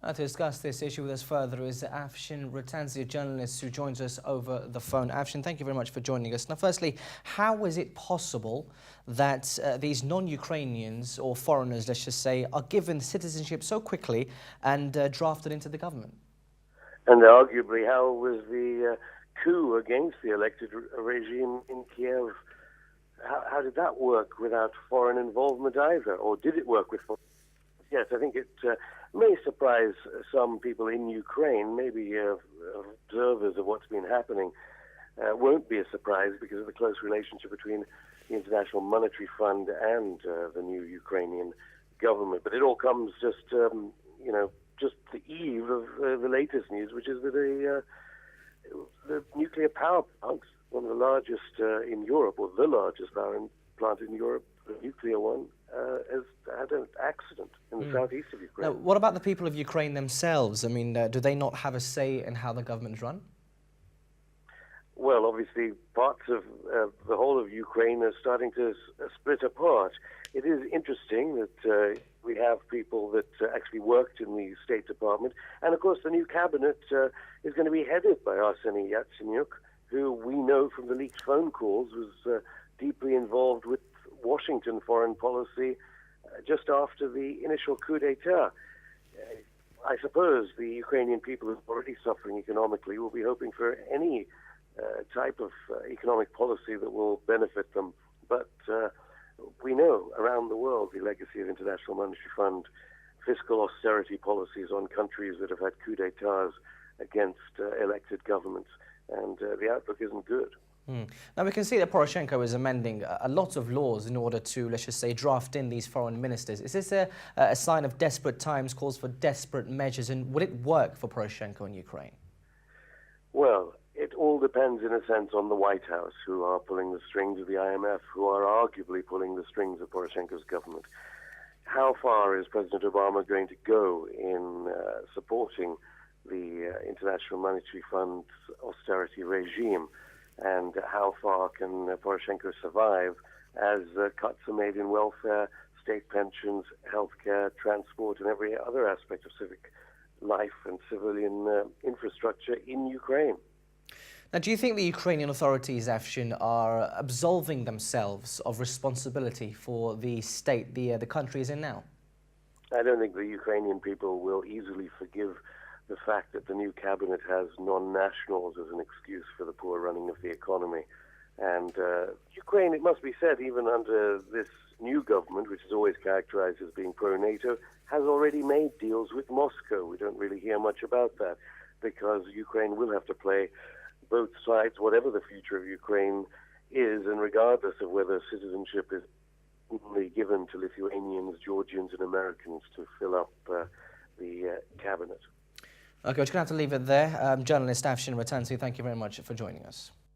To discuss this issue with us further is Afshin, Rattansi, a journalist who joins us over the phone. Afshin, thank you very much for joining us. Now, firstly, how is it possible that these non-Ukrainians or foreigners, let's just say, are given citizenship so quickly and drafted into the government? And arguably, how was the coup against the elected regime in Kiev, how did that work without foreign involvement either? Or did it work with foreign? Yes, I think it may surprise some people in Ukraine, maybe observers of what's been happening. Won't be a surprise because of the close relationship between the International Monetary Fund and the new Ukrainian government. But it all comes just the eve of the latest news, which is that the nuclear power plant, one of the largest in Europe, or the largest power plant in Europe, the nuclear one, has had an accident in the southeast of Ukraine. Now, what about the people of Ukraine themselves? I mean, do they not have a say in how the government is run? Well, obviously, parts of the whole of Ukraine are starting to split apart. It is interesting that we have people that actually worked in the State Department. And, of course, the new cabinet is going to be headed by Arseniy Yatsenyuk, who we know from the leaked phone calls was deeply involved with Washington foreign policy just after the initial coup d'etat. I suppose the Ukrainian people who are already suffering economically will be hoping for any type of economic policy that will benefit them. But we know around the world the legacy of International Monetary Fund, fiscal austerity policies on countries that have had coup d'etats against elected governments, and the outlook isn't good. Now, we can see that Poroshenko is amending a lot of laws in order to, let's just say, draft in these foreign ministers. Is this a sign of desperate times, calls for desperate measures, and would it work for Poroshenko in Ukraine? Well, it all depends, in a sense, on the White House, who are pulling the strings of the IMF, who are arguably pulling the strings of Poroshenko's government. How far is President Obama going to go in supporting the International Monetary Fund's austerity regime? And how far can Poroshenko survive as cuts are made in welfare, state pensions, healthcare, transport, and every other aspect of civic life and civilian infrastructure in Ukraine? Now, do you think the Ukrainian authorities, Afshin, are absolving themselves of responsibility for the state the country is in now? I don't think the Ukrainian people will easily forgive the fact that the new cabinet has non-nationals as an excuse for the poor running of the economy. And Ukraine, it must be said, even under this new government, which is always characterized as being pro-NATO, has already made deals with Moscow. We don't really hear much about that because Ukraine will have to play both sides, whatever the future of Ukraine is, and regardless of whether citizenship is only given to Lithuanians, Georgians, and Americans to fill up the cabinet. Okay, we're just going to have to leave it there. Journalist Afshin Rattansi, thank you very much for joining us.